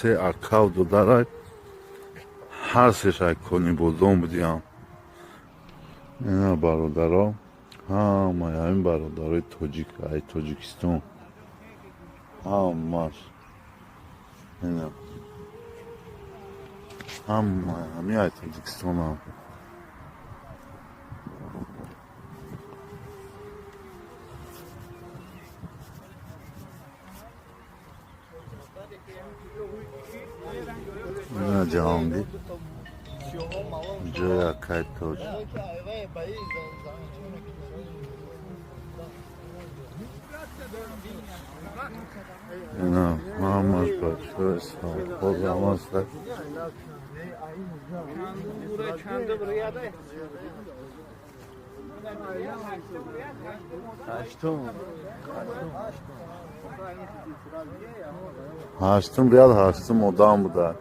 се аккаунт додарад ҳар се шайкони бозон будиам. ина бародаро ҳамаи ҳамин бародарои тоҷик ай тоҷикистон ҳамаш ина ҳамаи ҳамин ай тоҷикистонам. ина ҷаҳонгир ҷои акай тоҷ ина ҳамаш бачаҳои савхоз ҳамастак. ҳаштум риял ҳаштум одам буданд.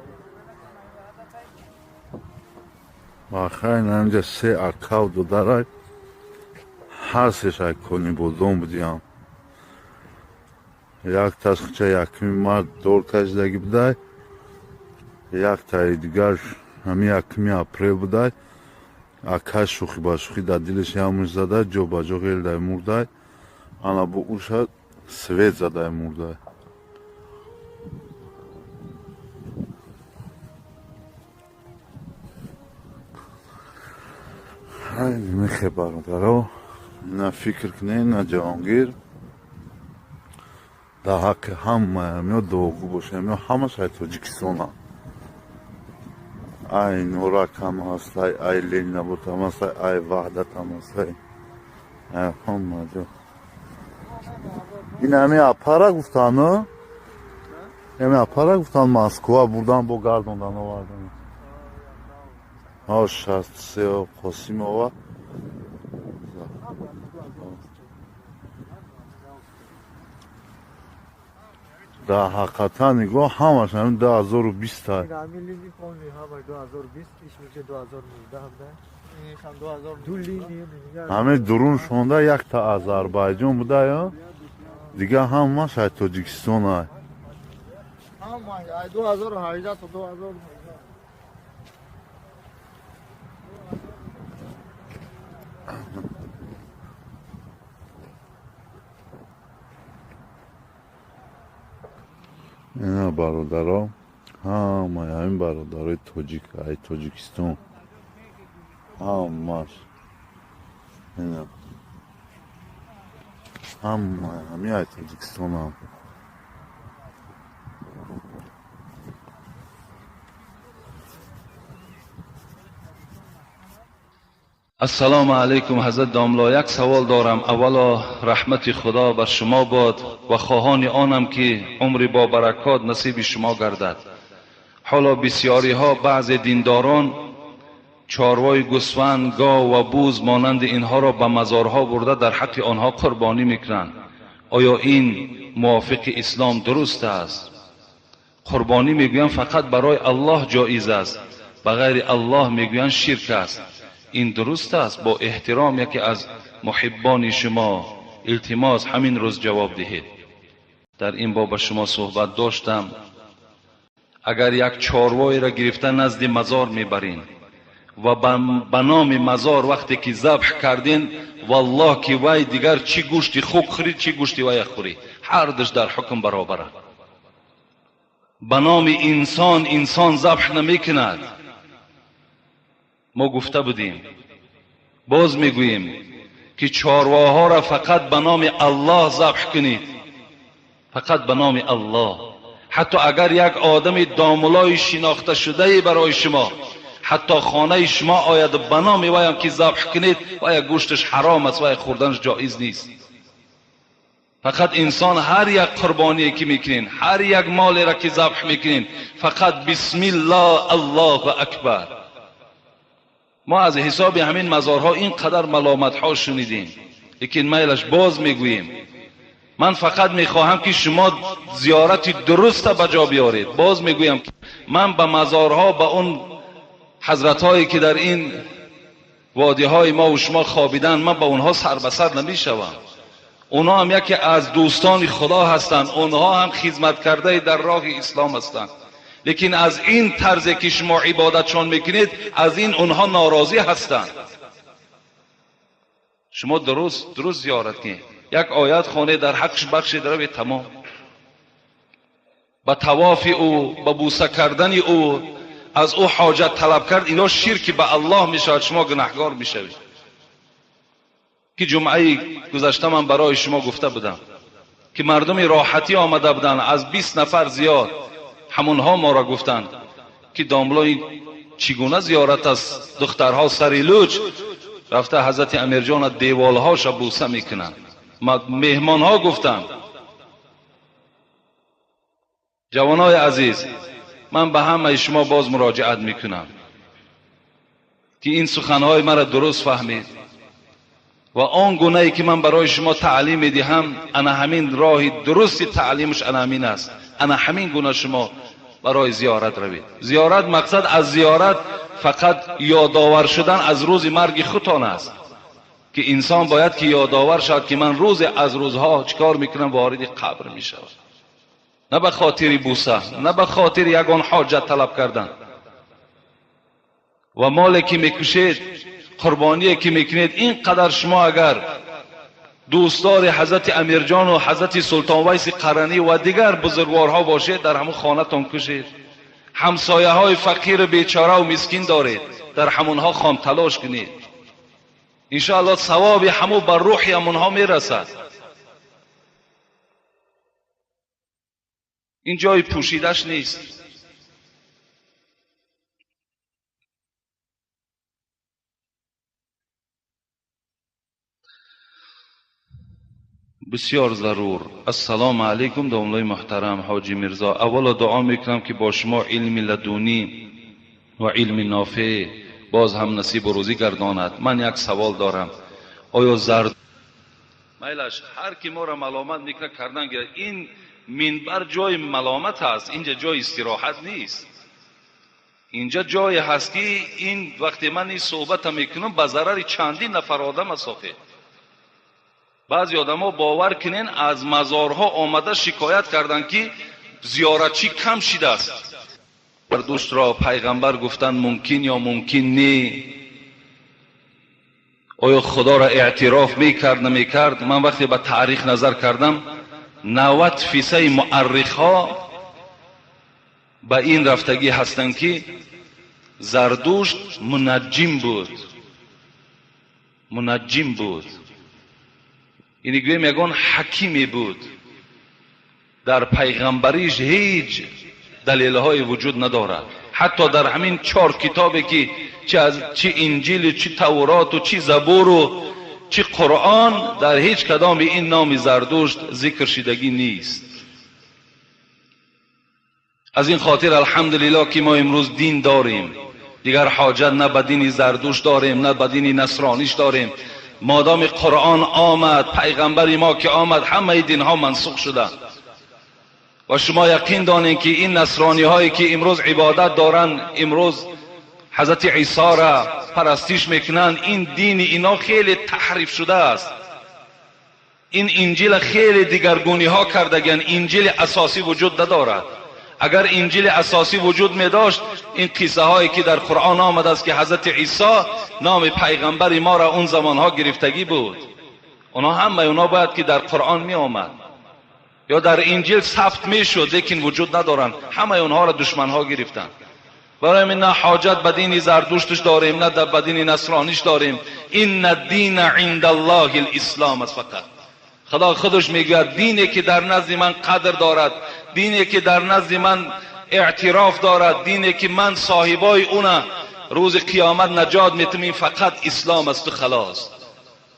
ахай намҷа се аккаунт додарад ҳар се шайкони бозон будиам. як ташқича якуми мард дор кашидагӣ будай, як таи дигар ҳамин якуми апрел будай. акай шӯхӣ ба шӯхӣ дар дилаши ҳамуш задай, ҷо ба ҷо ғелдай мурдай, ана бо уша свет задай мурдай. ҳайли мехе бародаро, ина фикр кунед, ина ҷаҳонгир дар ҳаққи ҳамаи ҳамиҳо дуогӯ бошед. ҳамиҳо ҳамаш ай тоҷикистонанд. ай норак ҳам ҳастай, ай ленинобод ҳам ҳастай, ай ваҳдат ҳам ҳастай, ай ҳама ҷо. ин ҳамин апара гуфтанд, ҳамин апара гуфтанд Москва бурдан бо гардондан овардан. ҳо 63 Қосимова дар ҳақиқатан нигоҳ ҳамаш ҳамин 2020 ай. ҳамин дурун шонда якта Азарбайҷон будай, дигар ҳамаш ай Тоҷикистон ай. ина бародаро ҳамаи ҳамин бародарои тоҷик ай Тоҷикистон ҳамаш ина ҳамаи ҳамин ай Тоҷикистонам. ассалому алайкум ҳазрат домло. як савол дорам. аввало раҳмати худо бар шумо бод ва хоҳони онам ки умри бо баракот насиби шумо гардад. ҳоло бисёриҳо баъзе диндорон чорвои гӯсфанд, гов ва буз монанди инҳоро ба мазорҳо бурда дар ҳаққи онҳо қурбонӣ мекунанд. оё ин мувофиқи ислом дуруст аст? қурбонӣ мегӯянд фақат барои аллоҳ ҷоиз аст, ба ғайри аллоҳ мегӯянд ширк аст. این درست است؟ با احترام یکی از محبان شما التماس همین روز جواب دهید. در این باب شما صحبت داشتم. اگر یک چاروایی را گرفته نزد مزار میبرین و به نام مزار وقتی که ذبح کردین والله که وای دیگر چی گوشتی خوک خورید چی گوشتی وای خورید، هر دش در حکم برابره. به نام انسان ذبح نمیکند. ما گفته بودیم، باز میگوییم که چارواها را فقط به نام الله ذبح کنید، فقط به نام الله. حتی اگر یک آدم دامولای شناخته شده برای شما حتی خانه شما آید به نام وی هم که ذبح کنید و یک گوشتش حرام است و خوردنش جایز نیست. فقط انسان هر یک قربانی که میکنین، هر یک مالی را که ذبح میکنین، فقط بسم الله الله اکبر. ما از حساب همین مزارها اینقدر ملامت ها شنیدیم، لیکن میلش باز میگوییم من فقط میخواهم که شما زیارت درست به جا بیارید. باز میگویم من به مزارها، به اون حضرت هایی که در این وادی های ما و شما خوابیدن، من به اونها سر به سر نمیشوم. اونها هم یکی از دوستان خدا هستند، اونها هم خدمت کرده در راه اسلام هستند. لیکن از این طرزی که شما عبادتشان میکنید از این اونها ناراضی هستند. شما درست زیارت کنید، یک آیت خانه در حقش بخشید روی تمام. با طواف او، با بوسه کردن او، از او حاجت طلب کرد، اینا شرک به الله میشود، شما گناهگار میشوید. که جمعه گذشته من برای شما گفته بودم که مردم راحتی آمده بودن، از 20 نفر زیاد همونها ما را گفتند که داملای چگونه زیارت از دخترها سریلوچ رفته حضرت امیرجان دیوالهاش بوسه میکنند. مهمانها گفتند. جوانای عزیز، من به همه شما باز مراجعت میکنم که این سخنهای مرا درست فهمید و آن گونه‌ای که من برای شما تعلیم میدهم انا همین راه درست تعلیمش انا همین است. انا همین گونه شما برای زیارت روید. زیارت، مقصد از زیارت فقط یادآور شدن از روز مرگ خودتان است که انسان باید که یادآور شود که من روز از روزها چیکار میکنم، وارد قبر میشم. نه به خاطر بوسه، نه به خاطر یگان حاجت طلب کردن. و مالی که میکشید، قربانی که میکنید، اینقدر شما اگر دوستدار حضرت امیرجان و حضرت سلطان ویس قرنی و دیگر بزرگوارها باشید، در همون خانه‌تان کشید. همسایه های فقیر بیچاره و مسکین دارید، در همونها خام تلاش کنید. انشاءالله ثواب همو بر روح همونها میرسد. این جای پوشیدش نیست. بسیار ضرور. السلام علیکم داملای محترم حاجی میرزا. اولا دعا میکنم که با شما علم لدونی و علم نافع باز هم نصیب و روزی گرداند. من یک سوال دارم. آیا زرد میلش هر کی ما را ملامت میکنه کردن گیره، این منبر جای ملامت است، اینجا جای استراحت نیست. اینجا جای هست که این وقتی من این صحبت میکنم به ضرر چندین نفر آدم است. بعضی آدم ها باور کنین از مزارها آمده شکایت کردن که زیارتچی کم شده است. دوست را پیغمبر گفتن ممکن یا ممکن نه. آیا خدا را اعتراف میکرد نمیکرد؟ من وقتی به تاریخ نظر کردم 90% مورخها به این رفتگی هستند که زردوشت منجم بود. یعنی گویم یگان حکیمی بود. در پیغمبریش هیچ دلیل‌های وجود ندارد. حتی در همین 4 کتابی که چه انجیل، چه تورات و چه زبور و چه قرآن، در هیچ کدام این نام زردوشت ذکر شدگی نیست. از این خاطر الحمدلله که ما امروز دین داریم، دیگر حاجت نه به دین زردوشت داریم نه به دین نصرانیش داریم. مادام قرآن آمد، پیغمبر ما که آمد، همه دین ها منسوخ شده. و شما یقین دانید که این نصرانی هایی که امروز عبادت دارن، امروز حضرت عیسی را پرستش میکنند، این دین اینا خیلی تحریف شده است. این انجیل خیلی دیگرگونی ها کردگن. انجیل اساسی وجود ندارد. اگر انجیل اساسی وجود می داشت، این قصه هایی که در قرآن آمده است که حضرت عیسی نام پیغمبر ما را اون زمان ها گرفتگی بود، همه اونا باید که در قرآن می آمد یا در انجیل ثبت می شد، لیکن وجود ندارن. همه اونها را دشمن ها گرفتن. برای من نه حاجت به دین زردوشتش داریم نه به دین نصرانیش داریم. این الدین عند الله الاسلام است. فقط خدا خودش میگه دینی که در نزد من قدر دارد، دینی که در نزد من اعتراف دارد، دینی که من صاحبای اون روز قیامت نجات میتونم، فقط اسلام است و خلاص.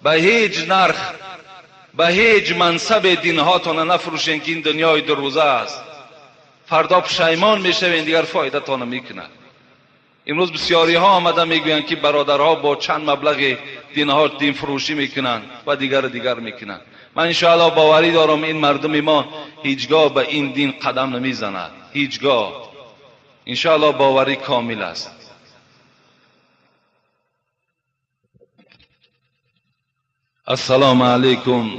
به هیچ نرخ، به هیچ منصب دین هاتون نفروشین که این دنیای 2 روزه است. فردا پشیمان میشوین، دیگر فایده تان میکنه. امروز بسیاری ها آمده میگویند که برادرها با چند مبلغ دین ها دین فروشی میکنن و دیگر میکنن. من انشاءالله باوری دارم این مردم ما هیچگاه به این دین قدم نمیزند. هیچگاه. انشاءالله باوری کامل است. السلام علیکم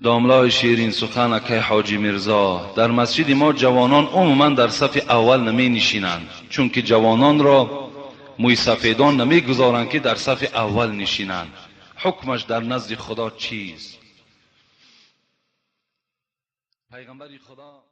داملای شیرین سخن اکای حاجی میرزا، در مسجد ما جوانان عموما در صف اول نمی نشینند، چون که جوانان را موی سفیدان نمی گذارند که در صف اول نشینند. حکمش در نزد خدا چیست؟ پیغمبر خدا